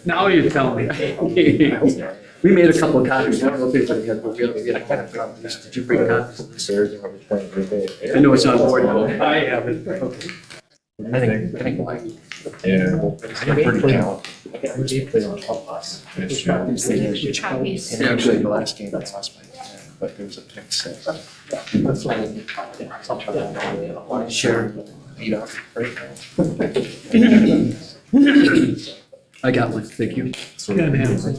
Now you're telling me. We made a couple of copies. I don't know if anybody had, but we had a couple of copies. Did you bring copies of this? I know it's on board. I have it. Okay. I think like. Yeah. And actually, the last game, I lost my, but there was a pick set. That's why. Share. Eat off, right? I got one, thank you. So Yeah, man. So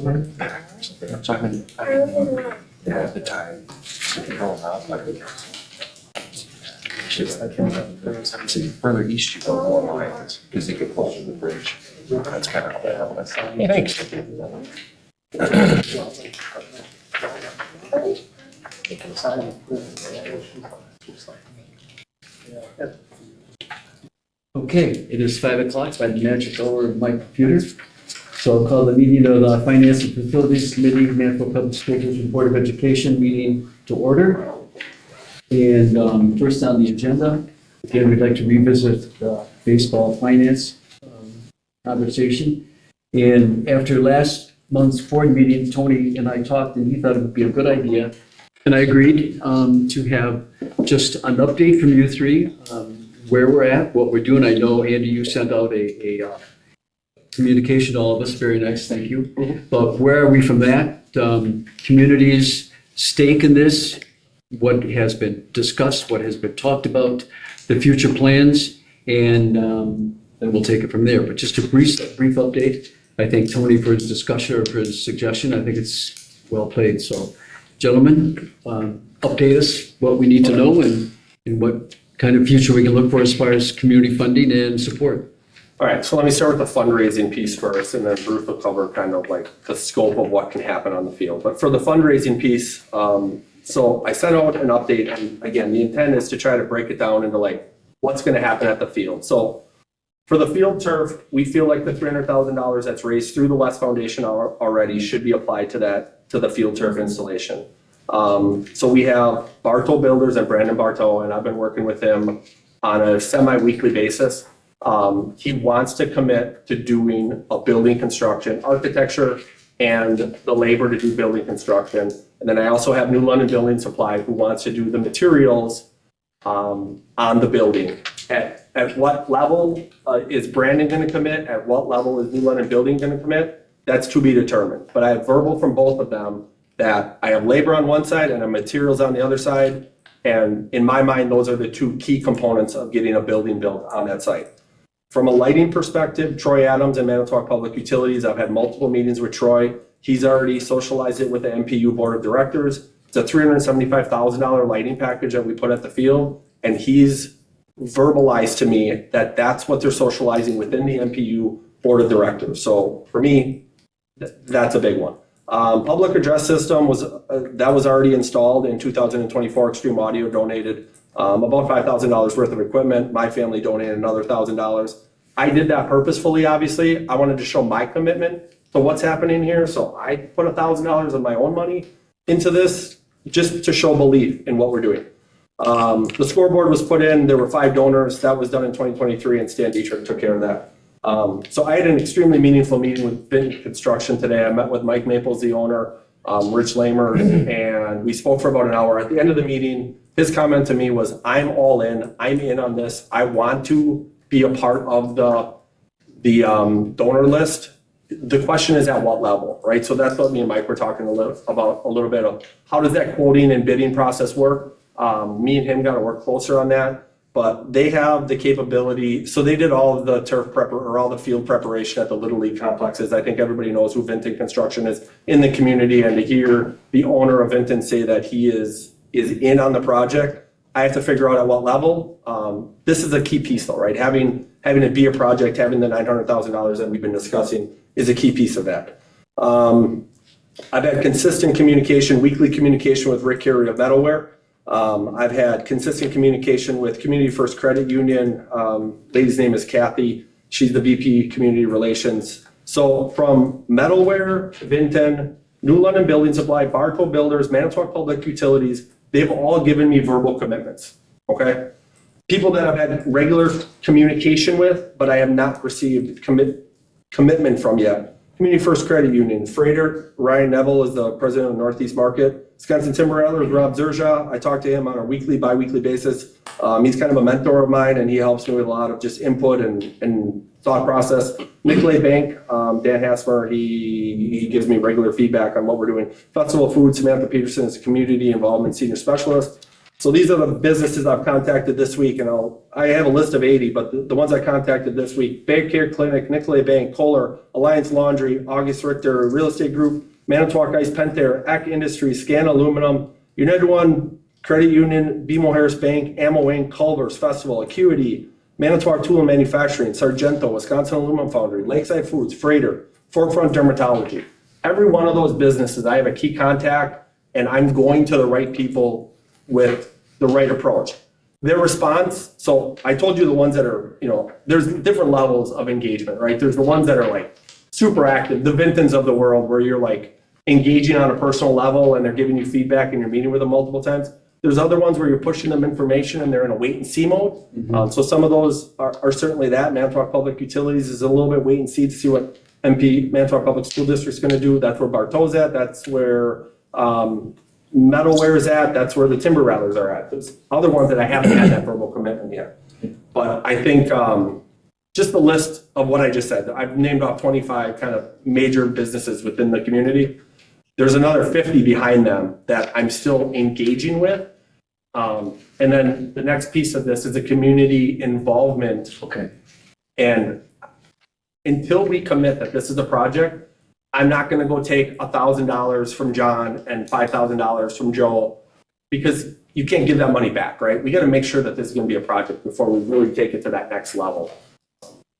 I'm gonna. yeah, at the time. Growing up, I would. See, further east you go, more lines, because you get closer to the bridge. That's kind of how that happens. Hey, thanks. Okay, it is 5 o'clock by the magic hour of my computer. So I'll call the meeting of the Finance and Facilities Committee, Manitowoc Public School District Board of Education meeting to order. And first on the agenda, again, we'd like to revisit the baseball finance conversation. And after last month's board meeting, Tony and I talked, and he thought it would be a good idea. And I agreed to have just an update from you three, where we're at, what we're doing. I know, Andy, you sent out a communication to all of us. Very nice, thank you. But where are we from that? Community's stake in this, what has been discussed, what has been talked about, the future plans, and then we'll take it from there. But just a brief update. I thank Tony for his discussion or for his suggestion. I think it's well played. So, gentlemen, update us what we need to know and what kind of future we can look for as far as community funding and support. All right, so let me start with the fundraising piece first, and then Bruce will cover kind of like the scope of what can happen on the field. But for the fundraising piece, so I sent out an update, and again, the intent is to try to break it down into like what's going to happen at the field. So for the field turf, we feel like the $300,000 that's raised through the West Foundation already should be applied to the field turf installation. So we have Bartow Builders and Brandon Bartow, and I've been working with him on a semi-weekly basis. He wants to commit to doing a building construction, architecture, and the labor to do building construction. And then I also have New London Building Supply who wants to do the materials on the building. At what level is Brandon going to commit? At what level is New London Building going to commit? That's to be determined. But I have verbal from both of them that I have labor on one side and I have materials on the other side. And in my mind, those are the two key components of getting a building built on that site. From a lighting perspective, Troy Adams and Manitowoc Public Utilities, I've had multiple meetings with Troy. He's already socialized it with the MPU Board of Directors. It's a $375,000 lighting package that we put at the field. And he's verbalized to me that that's what they're socializing within the MPU Board of Directors. So for me, that's a big one. Public address system was already installed in 2024. Extreme Audio donated about $5,000 worth of equipment. My family donated another $1,000. I did that purposefully, obviously. I wanted to show my commitment to what's happening here. So I put $1,000 of my own money into this just to show belief in what we're doing. The scoreboard was put in. There were 5 donors. That was done in 2023, and Stan Dietrich took care of that. So I had an extremely meaningful meeting with Vinton Construction today. I met with Mike Maples, the owner, Rich Lamer, and we spoke for about an hour. At the end of the meeting, his comment to me was, I'm all in. I'm in on this. I want to be a part of the donor list. The question is at what level, right? So that's what me and Mike were talking a little bit of how does that quoting and bidding process work? Me and him got to work closer on that. But they have the capability, so they did all of the turf prep or all the field preparation at the Little League complexes. I think everybody knows who Vinton Construction is in the community, and to hear the owner of Vinton say that he is in on the project, I have to figure out at what level. This is a key piece though, right? Having it be a project, having the $900,000 that we've been discussing is a key piece of that. I've had consistent communication, weekly communication with Rick Carey of Metalware. I've had consistent communication with Community First Credit Union. Lady's name is Kathy. She's the VP Community Relations. So from Metalware, Vinton, New London Building Supply, Bartow Builders, Manitowoc Public Utilities, they've all given me verbal commitments, okay? People that I've had regular communication with, but I have not received commitment from you. Community First Credit Union, Freighter, Ryan Neville is the president of the Northeast Market. Wisconsin Timber Rattler is Rob Zerja. I talk to him on a weekly, bi-weekly basis. He's kind of a mentor of mine, and he helps me with a lot of just input and thought process. Nicolay Bank, Dan Hasmer, he gives me regular feedback on what we're doing. Festival of Food, Samantha Peterson is a community involvement senior specialist. So these are the businesses I've contacted this week, and I have a list of 80, but the ones I contacted this week: Bay Care Clinic, Nicolay Bank, Kohler, Alliance Laundry, August Richter, Real Estate Group, Manitowoc Ice, Pentair, Eck Industries, Scan Aluminum, United One Credit Union, BMO Harris Bank, Ammo Inc., Culver's Festival, Acuity, Manitowoc Tool and Manufacturing, Sargento, Wisconsin Aluminum Foundry, Lakeside Foods, Freighter, Forefront Dermatology. Every one of those businesses, I have a key contact, and I'm going to the right people with the right approach. Their response, so I told you the ones that are, there's different levels of engagement, right? There's the ones that are like super active, the Vintons of the world, where you're like engaging on a personal level and they're giving you feedback and you're meeting with them multiple times. There's other ones where you're pushing them information and they're in a wait and see mode. So some of those are certainly that. Manitowoc Public Utilities is a little bit wait and see to see what MP, Manitowoc Public School District, is going to do. That's where Bartow's at. That's where Metalware is at. That's where the Timber Rattlers are at. There's other ones that I haven't had that verbal commitment yet. But I think just the list of what I just said, I've named off 25 kind of major businesses within the community. There's another 50 behind them that I'm still engaging with. And then the next piece of this is a community involvement. Okay. And until we commit that this is a project, I'm not going to go take $1,000 from John and $5,000 from Joe, because you can't give that money back, right? We got to make sure that this is going to be a project before we really take it to that next level.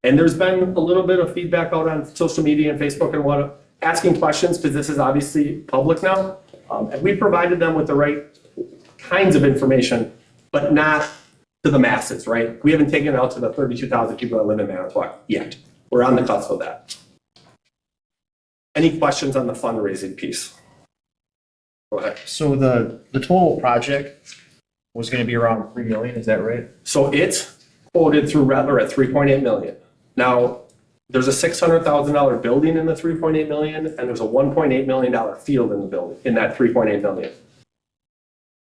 And there's been a little bit of feedback out on social media and Facebook and what, asking questions, because this is obviously public now. And we provided them with the right kinds of information, but not to the masses, right? We haven't taken it out to the 32,000 people that live in Manitowoc yet. We're on the cusp of that. Any questions on the fundraising piece? Go ahead. So the total project was going to be around 3 million, is that right? So it's quoted through Rattler at 3.8 million. Now, there's a $600,000 building in the 3.8 million, and there's a $1.8 million field in the building, in that 3.8 million.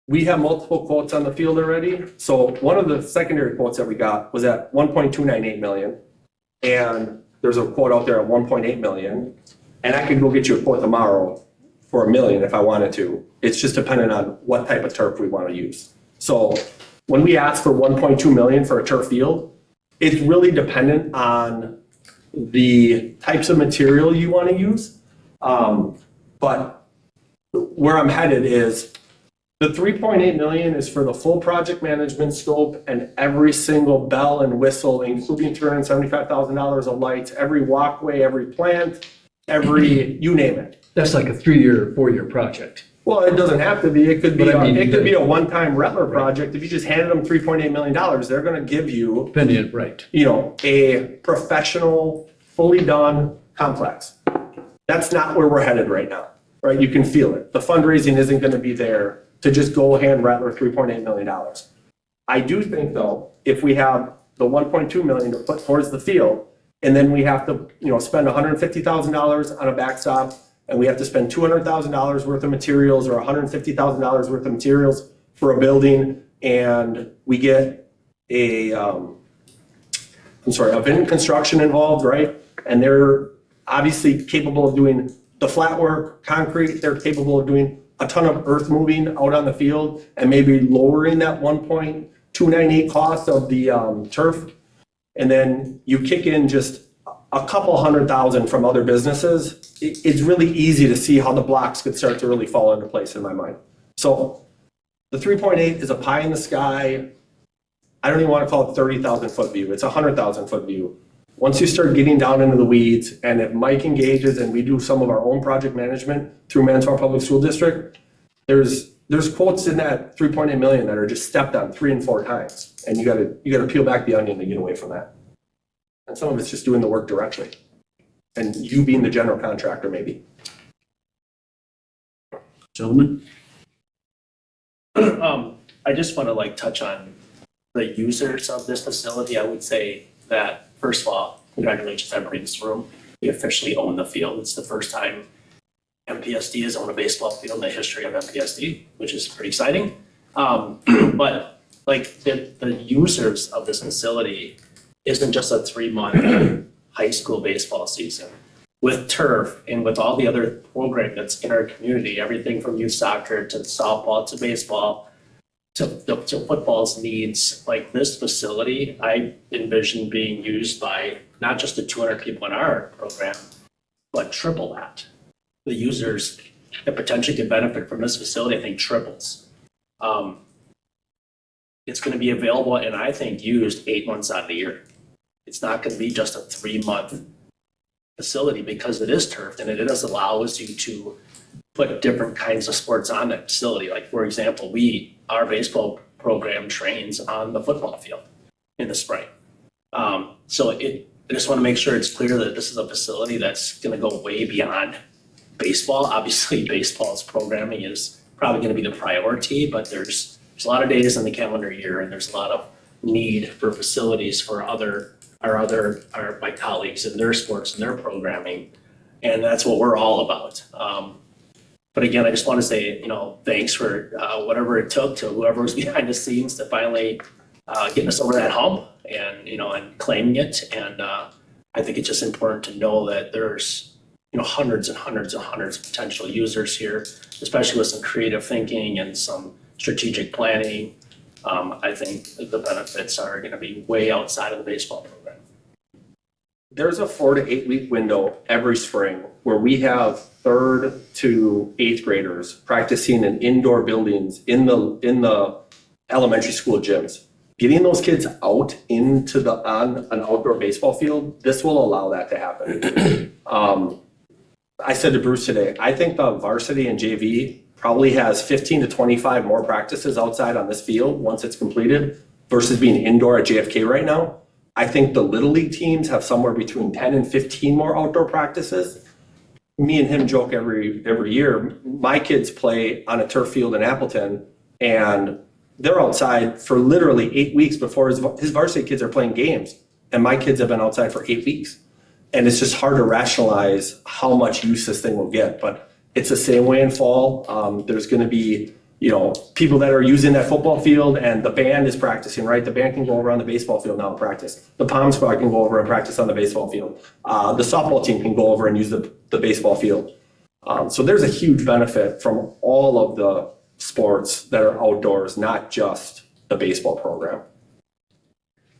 We have multiple quotes on the field already. So one of the secondary quotes that we got was at 1.298 million. And there's a quote out there at 1.8 million. And I could go get you a quote tomorrow for $1 million if I wanted to. It's just dependent on what type of turf we want to use. So when we ask for 1.2 million for a turf field, it's really dependent on the types of material you want to use. But where I'm headed is the 3.8 million is for the full project management scope and every single bell and whistle, including $375,000 of lights, every walkway, every plant, every, you name it. That's like a 3-year, 4-year project. Well, it doesn't have to be. It could be, But I mean, it could be a one-time Rattler project. If you just handed them $3.8 million, they're going to give you, Depending, right. a professional, fully done complex. That's not where we're headed right now, right? You can feel it. The fundraising isn't going to be there to just go hand Rattler $3.8 million. I do think, though, if we have the 1.2 million to put towards the field, and then we have to, spend $150,000 on a backstop, and we have to spend $200,000 worth of materials or $150,000 worth of materials for a building, and we get a Vin Construction involved, right? And they're obviously capable of doing the flat work, concrete. They're capable of doing a ton of earth moving out on the field and maybe lowering that 1.298 cost of the turf. And then you kick in just a couple $100,000 from other businesses. It's really easy to see how the blocks could start to really fall into place in my mind. So the 3.8 is a pie in the sky. I don't even want to call it 30,000 foot view. It's a 100,000 foot view. Once you start getting down into the weeds, and if Mike engages and we do some of our own project management through Manitowoc Public School District, there's quotes in that 3.8 million that are just stepped on 3 and 4 times. And you gotta peel back the onion to get away from that. And some of it's just doing the work directly. And you being the general contractor, maybe. Gentlemen? I just want to touch on the users of this facility. I would say that, first of all, congratulations on bringing this room. we officially own the field. It's the first time MPSD has owned a baseball field in the history of MPSD, which is pretty exciting. But like the users of this facility isn't just a 3-month high school baseball season. With turf and with all the other programming that's in our community, everything from youth soccer to softball to baseball to football's needs, like this facility, I envision being used by not just the 200 people in our program, but triple that. The users that potentially could benefit from this facility, I think triples. It's gonna be available and I think used 8 months out of the year. It's not gonna be just a 3-month facility because it is turfed and it does allow us to put different kinds of sports on that facility. Like for example, our baseball program trains on the football field in the spring. So I just want to make sure it's clear that this is a facility that's going to go way beyond baseball. Obviously, baseball's programming is probably going to be the priority, but there's a lot of days in the calendar year, and there's a lot of need for facilities for my colleagues in their sports and their programming, and that's what we're all about. But again, I just want to say, thanks for whatever it took to whoever was behind the scenes to finally getting us over that hump and, and claiming it. And I think it's just important to know that there's, hundreds and hundreds and hundreds of potential users here, especially with some creative thinking and some strategic planning. I think the benefits are going to be way outside of the baseball program. There's a 4 to 8 week window every spring where we have 3rd to 8th graders practicing in indoor buildings in the elementary school gyms. Getting those kids out into on an outdoor baseball field, this will allow that to happen. I said to Bruce today, I think the varsity and JV probably has 15 to 25 more practices outside on this field once it's completed versus being indoor at JFK right now. I think the Little League teams have somewhere between 10 and 15 more outdoor practices. Me and him joke every year. My kids play on a turf field in Appleton, and they're outside for literally 8 weeks before his varsity kids are playing games. And my kids have been outside for 8 weeks. And it's just hard to rationalize how much use this thing will get. But it's the same way in fall. There's going to be people that are using that football field, and the band is practicing, right? The band can go over on the baseball field now and practice. The Palm Squad can go over and practice on the baseball field. The softball team can go over and use the baseball field. So there's a huge benefit from all of the sports that are outdoors, not just the baseball program.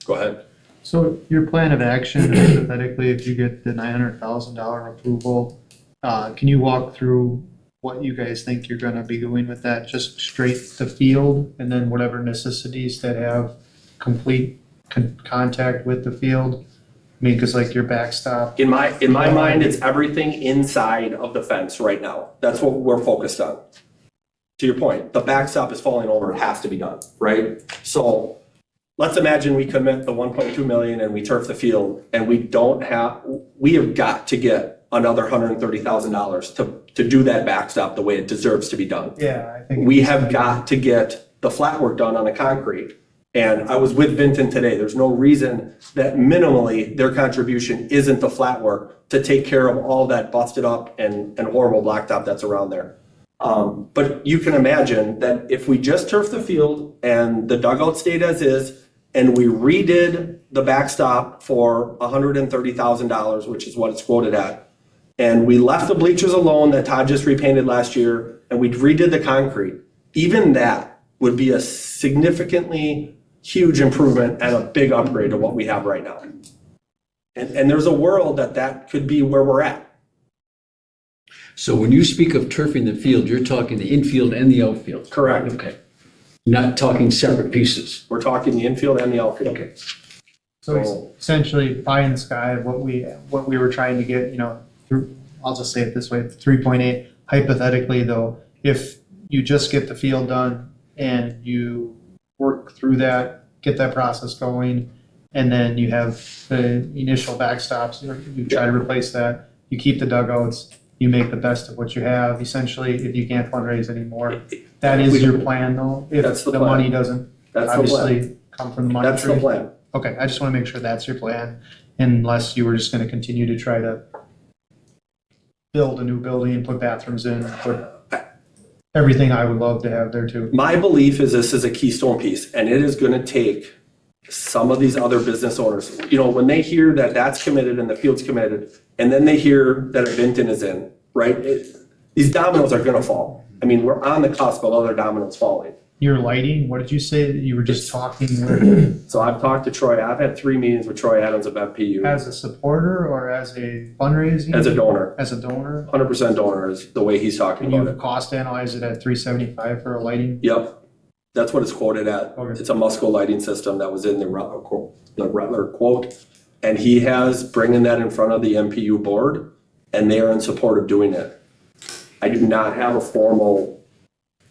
Go ahead. So your plan of action, hypothetically, if you get the $900,000 approval, can you walk through what you guys think you're gonna be doing with that? Just straight to field, and then whatever necessities that have complete contact with the field? I mean, cause like your backstop. In my mind, it's everything inside of the fence right now. That's what we're focused on. To your point, the backstop is falling over, it has to be done, right? So let's imagine we commit the 1.2 million and we turf the field, and we have got to get another $130,000 to do that backstop the way it deserves to be done. Yeah, I think. We have got to get the flat work done on the concrete. And I was with Vinton today. There's no reason that minimally their contribution isn't the flat work to take care of all that busted up and horrible blacktop that's around there. But you can imagine that if we just turf the field and the dugout stayed as is, and we redid the backstop for $130,000, which is what it's quoted at, and we left the bleachers alone that Todd just repainted last year, and we redid the concrete, even that would be a significantly huge improvement and a big upgrade to what we have right now. And there's a world that could be where we're at. So when you speak of turfing the field, you're talking the infield and the outfield? Correct. Okay. Not talking separate pieces? We're talking the infield and the outfield. Okay. So essentially, pie in the sky, what we were trying to get, through, I'll just say it this way, 3.8, hypothetically though, if you just get the field done and you work through that, get that process going, and then you have the initial backstops, you try to replace that, you keep the dugouts, you make the best of what you have, essentially, if you can't fundraise anymore. That is your plan though, if That's the the plan. money doesn't That's the plan. obviously come from the money That's tree. the plan. Okay, I just want to make sure that's your plan, unless you were just going to continue to try to build a new building and put bathrooms in, put everything I would love to have there too. My belief is this is a keystone piece, and it is gonna take some of these other business owners, you know, when they hear that that's committed and the field's committed, and then they hear that a Vinton is in, right? These dominoes are gonna fall. I mean, we're on the cusp of other dominoes falling. Your lighting, what did you say? You were just talking with, So I've talked to Troy, I've had 3 meetings with Troy Adams of FPU as a supporter or as a fundraising? as a donor. As a donor? 100% donor is the way he's talking And about you've it. cost analyzed it at $375 for a lighting? Yep, that's what it's quoted at. Okay. It's a Musco lighting system that was in the Rutler quote. And he has bringing that in front of the MPU board, and they are in support of doing it. I do not have a formal,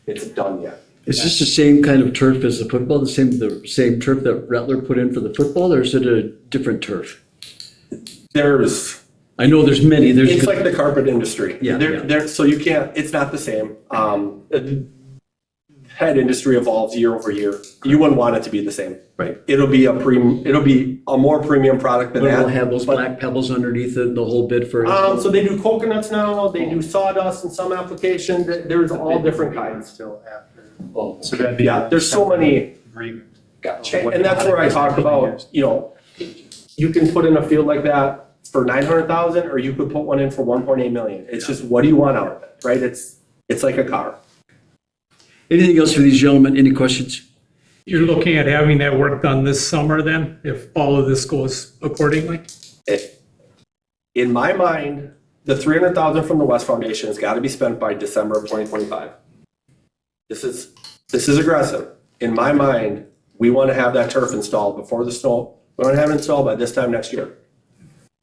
it's done yet. Is this the same kind of turf as the football, the same turf that Rattler put in for the football, or is it a different turf? There's, I know there's many, it's like the carpet industry. Yeah, yeah. There, so you can't, it's not the same. Head industry evolves year over year. You wouldn't want it to be the same. Right. It'll be a more premium product than But that. it'll have those but- black pebbles underneath it and the whole bit for. So they do coconuts now, they do sawdust in some applications, there's all different kinds. Still after. Oh, So that'd be. Yeah, there's so many, Agreement. and that's where I talk about, you know, you can put in a field like that for 900,000, or you could put one in for 1.8 million. It's just, what do you want out of it, right? It's like a car. Anything else for these gentlemen? Any questions? You're looking at having that work done this summer then, if all of this goes accordingly? In my mind, the 300,000 from the West Foundation has got to be spent by December of 2025. This is aggressive. In my mind, we want to have that turf installed before the snow. We want to have it installed by this time next year.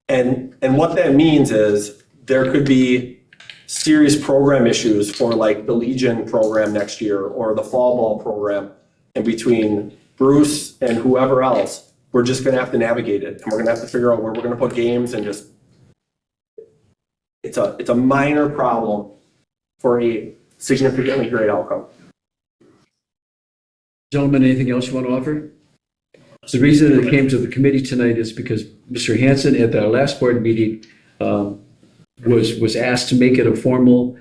And what that means is there could be serious program issues for like the Legion program next year or the fall ball program. And between Bruce and whoever else, we're just going to have to navigate it. And we're going to have to figure out where we're going to put games and just, it's a minor problem for a significantly great outcome. Gentlemen, anything else you want to offer? The reason that it came to the committee tonight is because Mr. Hanson at our last board meeting was asked to make it a formal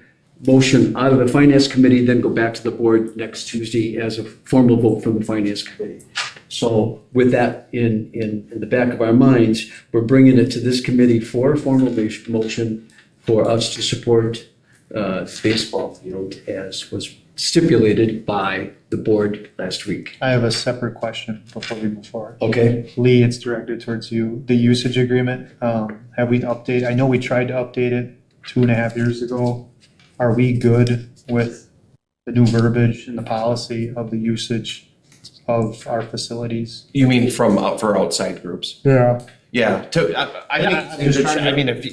motion out of the finance committee, then go back to the board next Tuesday as a formal vote from the finance committee. So with that in the back of our minds, we're bringing it to this committee for a formal motion for us to support the baseball field as was stipulated by the board last week. I have a separate question before we move forward. Okay. Lee, it's directed towards you. The usage agreement, have we updated? I know we tried to update it 2.5 years ago. Are we good with the new verbiage and the policy of the usage of our facilities? You mean for outside groups? Yeah. Yeah, I think, if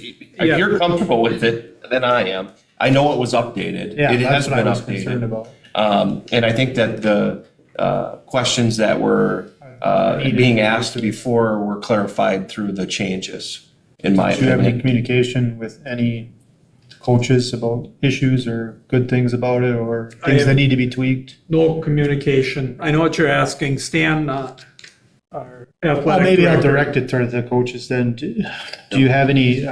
you're comfortable with it, then I am. I know it was updated. Yeah, It that's has what I been was concerned updated. about. And I think that the questions that were being asked before were clarified through the changes, in my Do you have any opinion. communication with any coaches about issues or good things about it or things that need to be tweaked? No communication. I know what you're asking. Stan, our athletic Well, maybe I'll director. direct it to the coaches then. Do you have any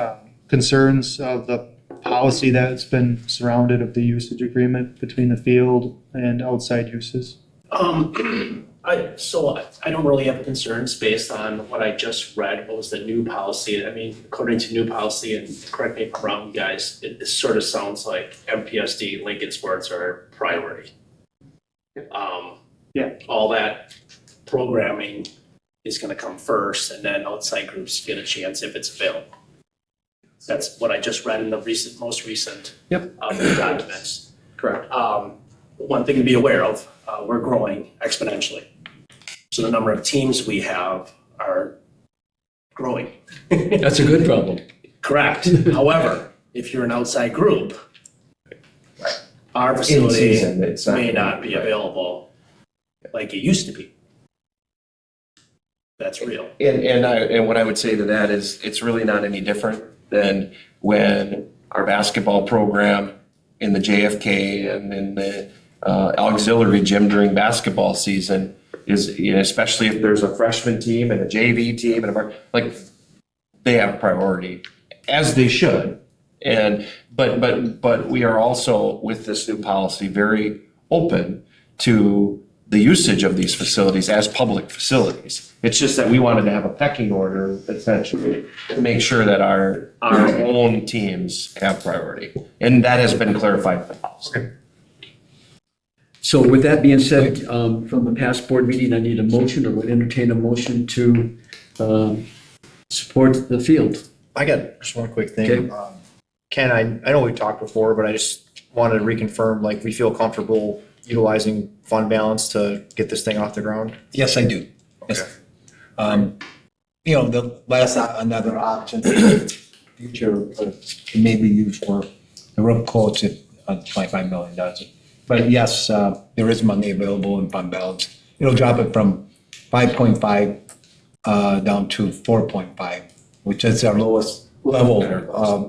concerns of the policy that's been surrounded of the usage agreement between the field and outside uses? I don't really have concerns based on what I just read. What was the new policy? I mean, according to new policy, and correct me if I'm wrong, guys, it sort of sounds like MPSD, Lincoln Sports are priority. Yeah. All that programming is gonna come first, and then outside groups get a chance if it's available. That's what I just read in the most recent documents. Correct. One thing to be aware of, we're growing exponentially. So the number of teams we have are growing. That's a good problem. Correct. However, if you're an outside group, our In facility season, it's not. may not be available like it used to be. That's real. And what I would say to that is, it's really not any different than when our basketball program in the JFK and in the auxiliary gym during basketball season is, you know, especially if there's a freshman team and a JV team and like, they have priority, as they should. But we are also, with this new policy, very open to the usage of these facilities as public facilities. It's just that we wanted to have a pecking order, essentially, to make sure that our own teams have priority. And that has been clarified in the policy. So with that being said, from the past board meeting, I need a motion or would entertain a motion to support the field. I got just one quick Okay. thing. Ken, I know we talked before, but I just wanted to reconfirm, like, we feel comfortable utilizing fund balance to get this thing off the ground? Yes, I do. Yes. You know, the last, another option, future, it may be used for the road quotes at $25 million, doesn't. But yes, there is money available in fund balance. It'll drop it from 5.5 down to 4.5, which is our lowest level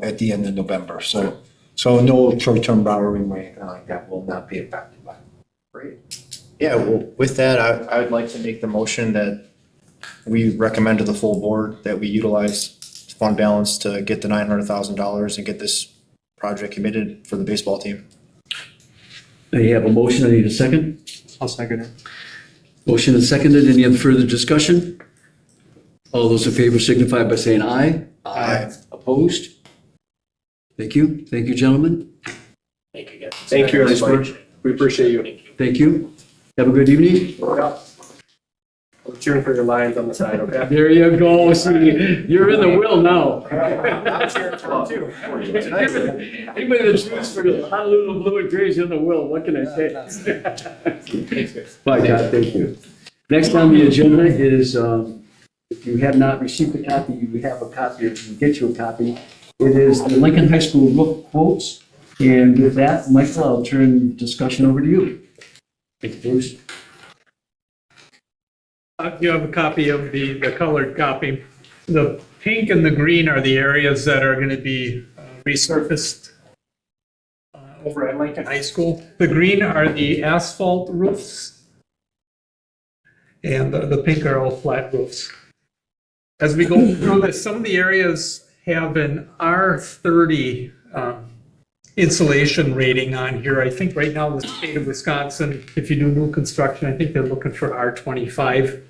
at the end of November. So no short-term borrowing or anything like that will not be affected by it. Great. Yeah, well, with that, I would like to make the motion that we recommend to the full board that we utilize fund balance to get the $900,000 and get this project committed for the baseball team. I have a motion, I need a second. I'll second it. Motion is seconded, any other further discussion? All those in favor signify by saying aye. Aye. Opposed? Thank you, gentlemen. Thank you, guys. Thank you, everybody. We appreciate you. Thank you. Have a good evening. I'm cheering for your Lions on the side, okay? There you go, see, you're in the will now. I'm cheering for them too. Anybody that shoots for the Honolulu Blue and Grays in the will, what can I say? Bye, Todd, thank you. Next on the agenda is, if you have not received a copy, you have a copy, or you can get you a copy. It is the Lincoln High School roof quotes. And with that, Michael, I'll turn discussion over to you. Thank you, Bruce. You have a copy of the colored copy. The pink and the green are the areas that are going to be resurfaced over at Lincoln High School. The green are the asphalt roofs, and the pink are all flat roofs. As we go through this, some of the areas have an R30 insulation rating on here. I think right now the state of Wisconsin, if you do new construction, I think they're looking for R25.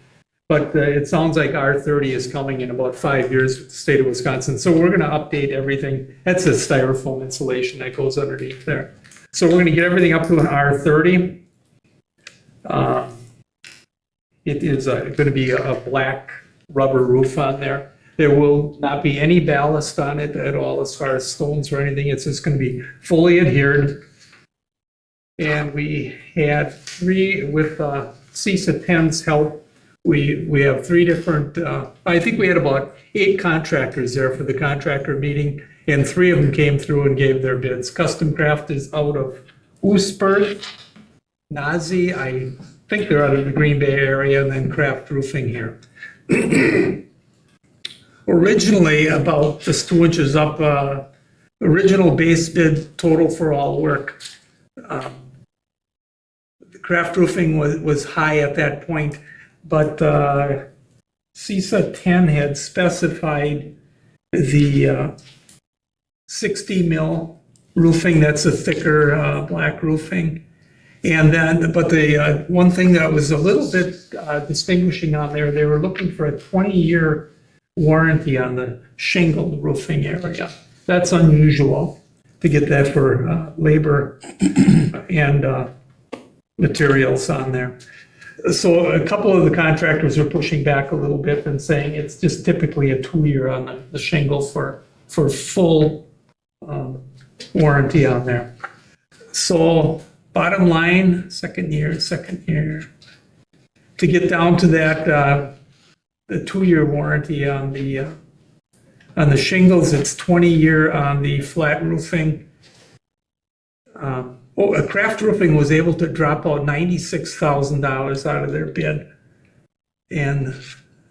But it sounds like R30 is coming in about 5 years with the state of Wisconsin. So we're going to update everything. That's a styrofoam insulation that goes underneath there. So we're going to get everything up to an R30. It is going to be a black rubber roof on there. There will not be any ballast on it at all as far as stones or anything. It's just going to be fully adhered. And we had three, with CISA 10's help, we have three different, I think we had about 8 contractors there for the contractor meeting, and 3 of them came through and gave their bids. Custom Craft is out of Oostburg, Nazi, I think they're out of the Green Bay area, and then Craft Roofing here. Originally, about just 2 inches up, original base bid total for all work. The Craft Roofing was high at that point, but CISA 10 had specified the 60 mil roofing. That's a thicker black roofing. And then, but the one thing that was a little bit distinguishing on there, they were looking for a 20-year warranty on the shingled roofing area. That's unusual to get that for labor and materials on there. So a couple of the contractors are pushing back a little bit and saying it's just typically a 2-year on the shingle for full warranty on there. So bottom line, second year. To get down to that, the 2-year warranty on the shingles, it's 20-year on the flat roofing. Craft Roofing was able to drop out $96,000 out of their bid. And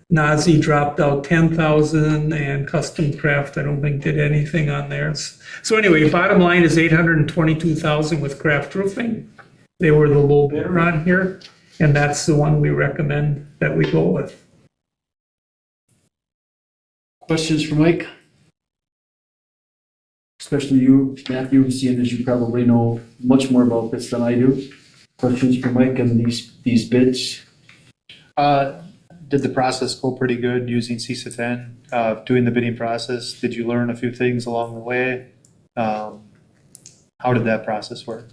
Nazi dropped out $10,000, and Custom Craft, I don't think, did anything on theirs. So anyway, bottom line is $822,000 with Craft Roofing. They were the low bidder on here, and that's the one we recommend that we go with. Questions for Mike? especially you, Matthew, seeing as you probably know much more about this than I do. Questions for Mike and these bids? Did the process go pretty good using CISA 10, doing the bidding process? Did you learn a few things along the way? How did that process work?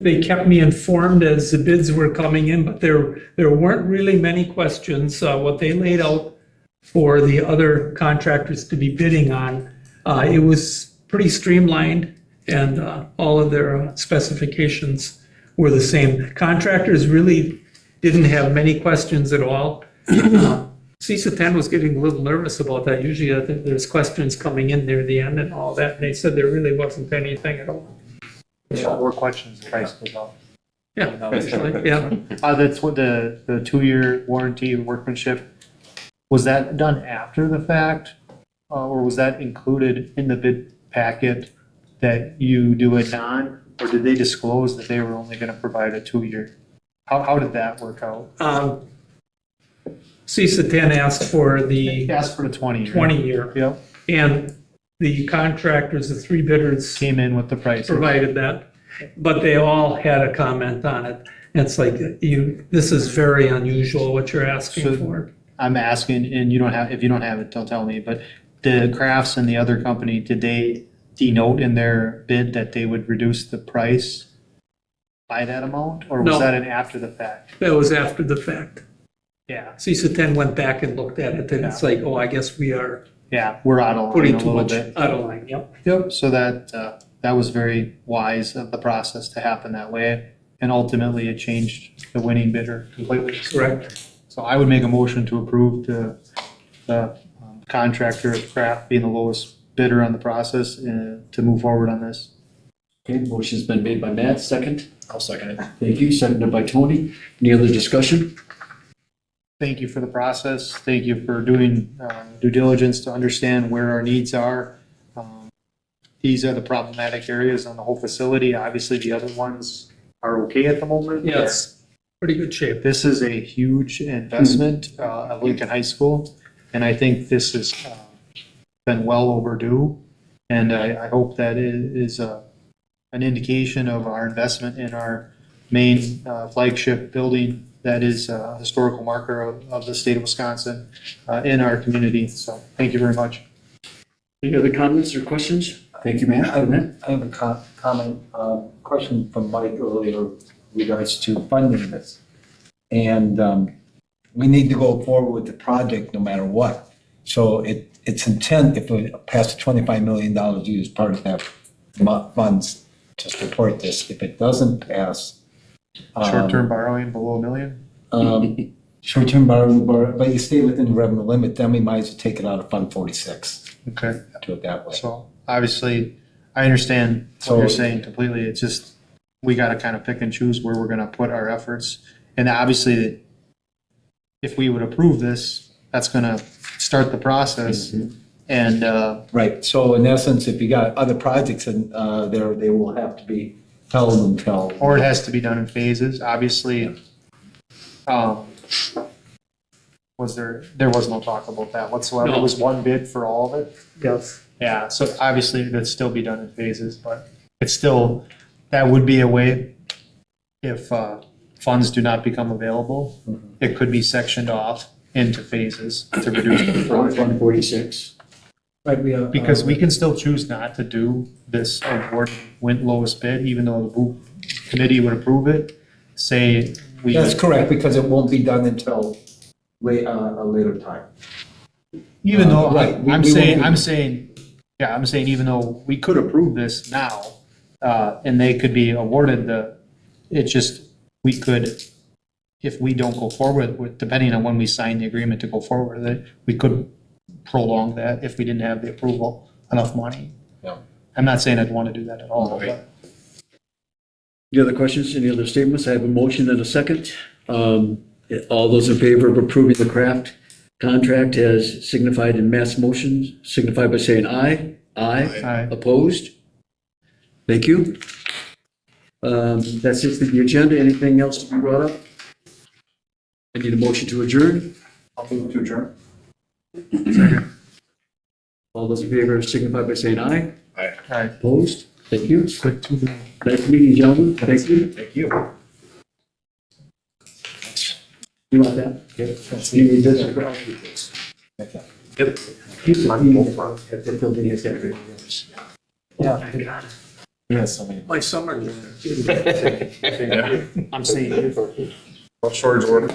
They kept me informed as the bids were coming in, but there weren't really many questions. What they laid out for the other contractors to be bidding on, it was pretty streamlined, and all of their specifications were the same. Contractors really didn't have many questions at all. CISA 10 was getting a little nervous about that. Usually there's questions coming in near the end and all that. And they said there really wasn't anything at all. More questions, the price goes up. Yeah, usually, yeah. That's what the 2-year warranty workmanship, was that done after the fact? Or was that included in the bid packet that you do it on? Or did they disclose that they were only gonna provide a 2-year? How did that work out? CISA 10 asked for the Asked for the 20. 20-year, Yep, and the contractors, the 3 bidders came in with the price. provided that, but they all had a comment on it. It's like, this is very unusual what you're asking So- for. I'm asking, and you don't have, if you don't have it, don't tell me, but the Crafts and the other company, did they denote in their bid that they would reduce the price by that amount? Or was No. that an after the fact? That was after the fact. Yeah, CISA 10 went back and looked at it, and it's like, oh, I guess we are yeah, we're out of line putting a too little much bit. out of line, yep. Yep, so that was very wise of the process to happen that way. And ultimately, it changed the winning bidder completely. Correct. So I would make a motion to approve the contractor of Craft being the lowest bidder on the process to move forward on this. Okay, motion's been made by Matt, second. I'll second it. Thank you, seconded by Tony. Any other discussion? Thank you for the process. Thank you for doing due diligence to understand where our needs are. These are the problematic areas on the whole facility. Obviously, the other ones are okay at the moment. Yes, pretty good shape. This is a huge investment of Lincoln High School, and I think this has been well overdue. And I hope that it is an indication of our investment in our main flagship building that is a historical marker of the state of Wisconsin in our community. So thank you very much. Any other comments or questions? Thank you, Matt. I have a comment, question from Mike earlier regards to funding this. And we need to go forward with the project no matter what. So its intent, if we pass the $25 million used part of that funds to support this, if it doesn't pass. Short-term borrowing below $1 million? Short-term borrowing, but you stay within the revenue limit, then we might as well take it out of Fund 46, Okay. do it that way. So obviously, I understand what So- you're saying completely. It's just, we got to kind of pick and choose where we're going to put our efforts. And obviously, if we would approve this, that's going to start the process. And Right, so in essence, if you got other projects and they will have to be held until. or it has to be done in phases. Obviously, there was no talk about that whatsoever. No. It was one bid for all of it. Yes. Yeah, so obviously that'd still be done in phases, but it's still, that would be a way, if funds do not become available, it could be sectioned off into phases to reduce the project. Fund 46. Right, we are. Because we can still choose not to do this award went lowest bid, even though the committee would approve it, say we. That's correct, because it won't be done until a later time. Even though, Right, I'm we saying, won't be- I'm saying even though we could approve this now, and they could be awarded it just, we could, if we don't go forward with, depending on when we sign the agreement to go forward with it, we could prolong that if we didn't have the approval, enough money. Yeah. I'm not saying I'd want to do that at all, Right. but Any other questions, any other statements? I have a motion and a second. All those in favor of approving the Kraft contract as signified in Matt's motion, signify by saying aye. Aye. Aye. Opposed? Thank you. That's it for the agenda. Anything else to be brought up? I need a motion to adjourn. I'll move to adjourn. All those in favor signify by saying aye. Opposed? Thank you. Nice meeting you, gentlemen. Thank you. Thank you. You want that? You need this? Yep. Keep the at the building is every years. Yes, I mean. My summer. Well, short order.